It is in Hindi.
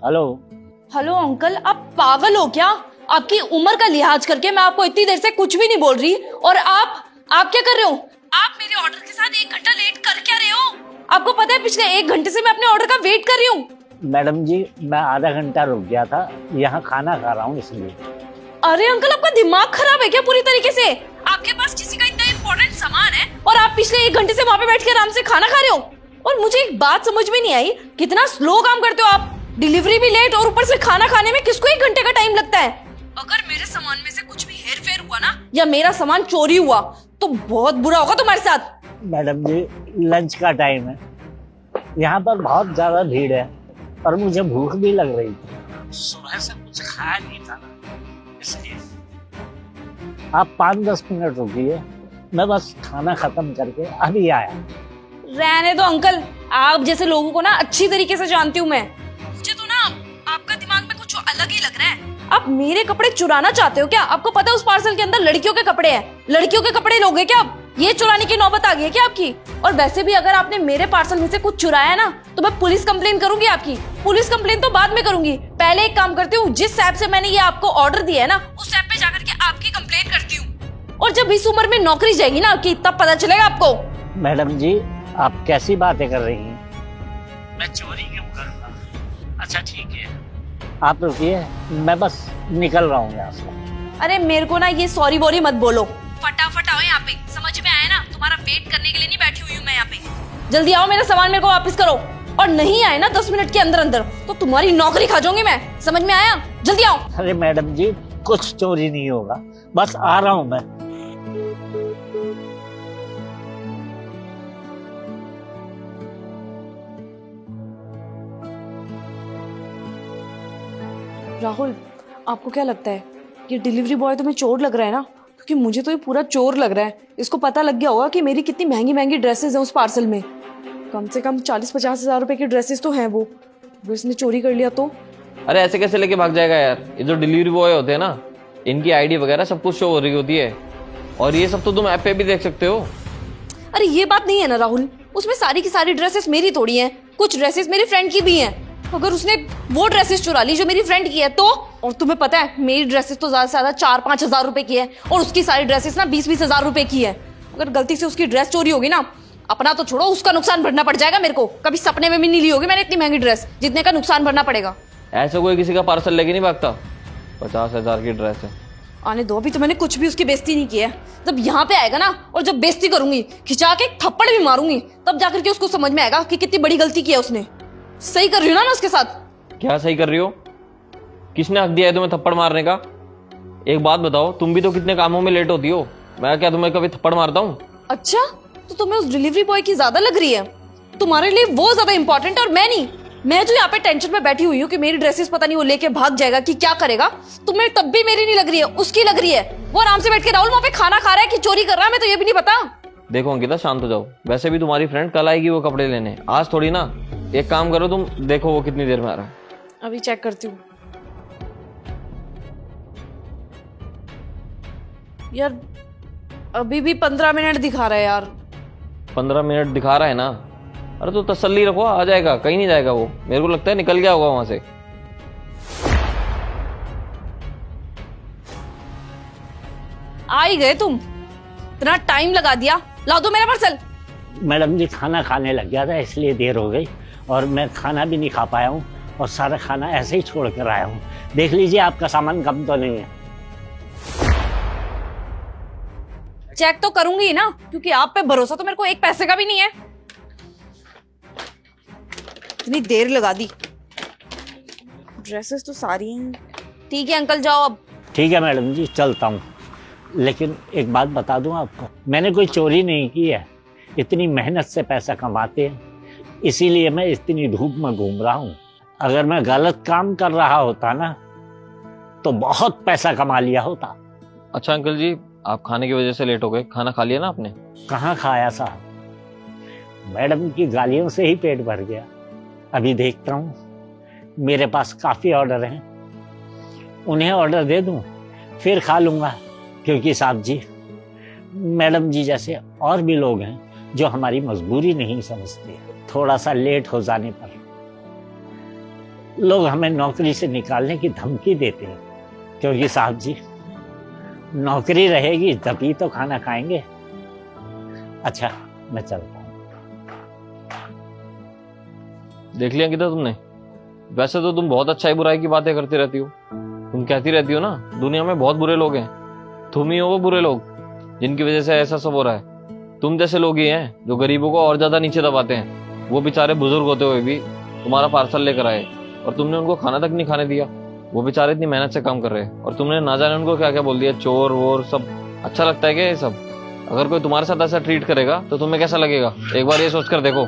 हेलो। हेलो अंकल, आप पागल हो क्या? आपकी उम्र का लिहाज करके मैं आपको इतनी देर से कुछ भी नहीं बोल रही, और आप क्या कर रहे हो? आप मेरे ऑर्डर के साथ 1 घंटा लेट कर क्या रहे हो? आपको पता है पिछले 1 घंटे से मैं अपने ऑर्डर का वेट कर रही हूँ। मैडम जी, मैं आधा घंटा रुक गया था, यहाँ खाना खा रहा हूँ इसलिए। अरे अंकल, आपका दिमाग खराब है क्या पूरी तरीके से? आपके पास किसी का इतना इम्पोर्टेंट सामान है और आप पिछले 1 घंटे से वहाँ पे बैठ के आराम से खाना खा रहे हो। और मुझे एक बात समझ में नहीं आई, कितना स्लो काम करते हो आप। डिलीवरी भी लेट और ऊपर से खाना खाने में किसको 1 घंटे का टाइम लगता है? अगर मेरे सामान में से कुछ भी हेर फेर हुआ ना, या मेरा सामान चोरी हुआ, तो बहुत बुरा होगा तुम्हारे साथ। मैडम जी, लंच का टाइम है, यहाँ पर बहुत ज्यादा भीड़ है और मुझे भूख भी लग रही थी। सुबह से कुछ खाया नहीं था ना, इसलिए। आप 5-10 मिनट रुकिए, मैं बस खाना खत्म करके अभी आया। रहने दो अंकल, आप जैसे लोगों को ना अच्छी तरीके से जानती हूँ मैं। मुझे तो ना आपका दिमाग में कुछ अलग ही लग रहा है। आप मेरे कपड़े चुराना चाहते हो क्या? आपको पता है उस पार्सल के अंदर लड़कियों के कपड़े हैं। लड़कियों के कपड़े लोगे क्या आप? ये चुराने की नौबत आ गई है क्या आपकी? और वैसे भी अगर आपने मेरे पार्सल में से कुछ चुराया ना, तो मैं पुलिस कंप्लेन करूंगी आपकी। पुलिस कंप्लेन तो बाद में करूंगी, पहले एक काम करती हूँ, जिस ऐप से मैंने ये आपको ऑर्डर दिया है ना, उस ऐप पे जाकर के आपकी कंप्लेन करती हूँ। और जब इस उम्र में नौकरी जाएगी ना आपकी, तब पता चलेगा आपको। मैडम जी, आप कैसी बातें कर रही हैं? मैं चोरी क्यों करूँगा? अच्छा ठीक है, आप रुकिए, मैं बस निकल रहा हूँ यहाँ से। अरे मेरे को ना ये सॉरी वॉरी मत बोलो, फटाफट आओ यहाँ पे। समझ में आया ना? तुम्हारा वेट करने के लिए नहीं बैठी हुई हूँ मैं यहाँ पे। जल्दी आओ, मेरा सामान मेरे को वापस करो। और नहीं आए ना 10 मिनट के अंदर अंदर, तो तुम्हारी नौकरी खा जाऊंगी मैं। समझ में आया? जल्दी आओ। अरे मैडम जी, कुछ चोरी नहीं होगा, बस आ रहा हूँ मैं। राहुल, आपको क्या लगता है ये डिलीवरी बॉय तुम्हें चोर लग रहा है ना? क्योंकि मुझे तो ये पूरा चोर लग रहा है। इसको पता लग गया होगा कि मेरी कितनी महंगी महंगी ड्रेसेस हैं उस पार्सल में। कम से कम 40-50 हजार रुपए की ड्रेसेस तो हैं वो। अगर इसने चोरी कर लिया तो? अरे ऐसे कैसे लेके भाग जाएगा यार? ये जो डिलीवरी बॉय होते हैं ना, इनकी आईडी वगैरह सब कुछ शो हो रही होती है, और ये सब तो तुम ऐप पे भी देख सकते हो। अरे ये बात नहीं है ना राहुल, उसमें सारी की सारी ड्रेसेस मेरी थोड़ी हैं, कुछ ड्रेसेस मेरी फ्रेंड की भी हैं। अगर उसने वो ड्रेसेस चुरा ली जो मेरी फ्रेंड की है तो? और तुम्हें पता है मेरी ड्रेसेस तो ज्यादा से ज्यादा 4-5 हजार रुपए की है, और उसकी सारी ड्रेसेस ना 20-20 हजार रुपए की है। अगर गलती से उसकी ड्रेस चोरी होगी ना, अपना तो छोड़ो, उसका नुकसान भरना पड़ जाएगा मेरे को। कभी सपने में भी नहीं ली होगी मैंने इतनी महंगी ड्रेस, जितने का नुकसान भरना पड़ेगा। ऐसे कोई किसी का पार्सल लेके नहीं भागता। 50,000 की ड्रेस है। आने दो, अभी तो मैंने कुछ भी उसकी बेइज्जती नहीं की है। जब यहाँ पे आएगा ना, और जब बेइज्जती करूंगी, खिंचा के थप्पड़ भी मारूंगी, तब जाकर के उसको समझ में आएगा कि कितनी बड़ी गलती की है उसने। सही कर रही हूँ ना मैं उसके साथ? क्या सही कर रही हो? किसने हक दिया है तुम्हें थप्पड़ मारने का? एक बात बताओ, तुम भी तो कितने कामों में लेट होती हो। मैं क्या तुम्हें कभी थप्पड़ मारता हूँ? अच्छा, तो तुम्हें उस डिलीवरी बॉय की ज्यादा लग रही है। तुम्हारे लिए वो ज्यादा इंपॉर्टेंट और मैं नहीं। मैं जो यहाँ पे टेंशन में बैठी हुई हूँ कि मेरी ड्रेसेस पता नहीं वो लेके भाग जाएगा कि क्या करेगा, तुम्हें तब भी मेरी नहीं लग रही है, उसकी लग रही है। वो आराम से बैठ के राहुल वहाँ पे खाना खा रहा है कि चोरी कर रहा है, मैं तो ये भी नहीं पता। देखो अंकिता, शांत हो जाओ। वैसे भी तुम्हारी फ्रेंड कल आएगी वो कपड़े लेने, आज थोड़ी ना। एक काम करो, तुम देखो वो कितनी देर में आ रहा है। अभी चेक करती हूँ। यार अभी भी 15 मिनट दिखा रहा है यार। 15 मिनट दिखा रहा है ना? अरे तो तसल्ली रखो, आ जाएगा, कहीं नहीं जाएगा वो। मेरे को लगता है निकल गया होगा वहां से। आ ही गए तुम, इतना टाइम लगा दिया। लाओ दो मेरा पार्सल। मैडम जी, खाना खाने लग गया था इसलिए देर हो गई, और मैं खाना भी नहीं खा पाया हूँ, और सारा खाना ऐसे ही छोड़ कर आया हूँ। देख लीजिए आपका सामान कम तो नहीं है। चेक तो करूंगी ही ना, क्योंकि आप पे भरोसा तो मेरे को 1 पैसे का भी नहीं है। इतनी देर लगा दी। ड्रेसेस तो सारी हैं। ठीक है अंकल, जाओ अब। ठीक है मैडम जी, चलता हूँ। लेकिन एक बात बता दूं आपको, मैंने कोई चोरी नहीं की है। इतनी मेहनत से पैसा कमाते हैं, इसीलिए मैं इतनी धूप में घूम रहा हूँ। अगर मैं गलत काम कर रहा होता ना, तो बहुत पैसा कमा लिया होता। अच्छा अंकल जी, आप खाने की वजह से लेट हो गए। खाना खा लिया ना आपने? कहाँ खाया साहब, मैडम की गालियों से ही पेट भर गया। अभी देखता हूँ, मेरे पास काफी ऑर्डर हैं, उन्हें ऑर्डर दे दूं, फिर खा लूंगा। क्योंकि साहब जी, मैडम जी जैसे और भी लोग हैं जो हमारी मजबूरी नहीं समझते। थोड़ा सा लेट हो जाने पर लोग हमें नौकरी से निकालने की धमकी देते हैं, क्योंकि साहब जी नौकरी रहेगी तभी तो खाना खाएंगे। अच्छा मैं चलता हूँ। देख लिया अंकिता तुमने, वैसे तो तुम बहुत अच्छाई बुराई की बातें करती रहती हो। तुम कहती रहती हो ना दुनिया में बहुत बुरे लोग हैं, तुम ही हो वो बुरे लोग जिनकी वजह से ऐसा सब हो रहा है। तुम जैसे लोग ही हैं जो गरीबों को और ज्यादा नीचे दबाते हैं। वो बेचारे बुजुर्ग होते हुए भी तुम्हारा पार्सल लेकर आए और तुमने उनको खाना तक नहीं खाने दिया। वो बेचारे इतनी मेहनत से काम कर रहे हैं और तुमने ना जाने उनको क्या क्या बोल दिया, चोर वोर सब। अच्छा लगता है क्या ये सब? अगर कोई तुम्हारे साथ ऐसा ट्रीट करेगा तो तुम्हें कैसा लगेगा? एक बार ये सोच कर देखो।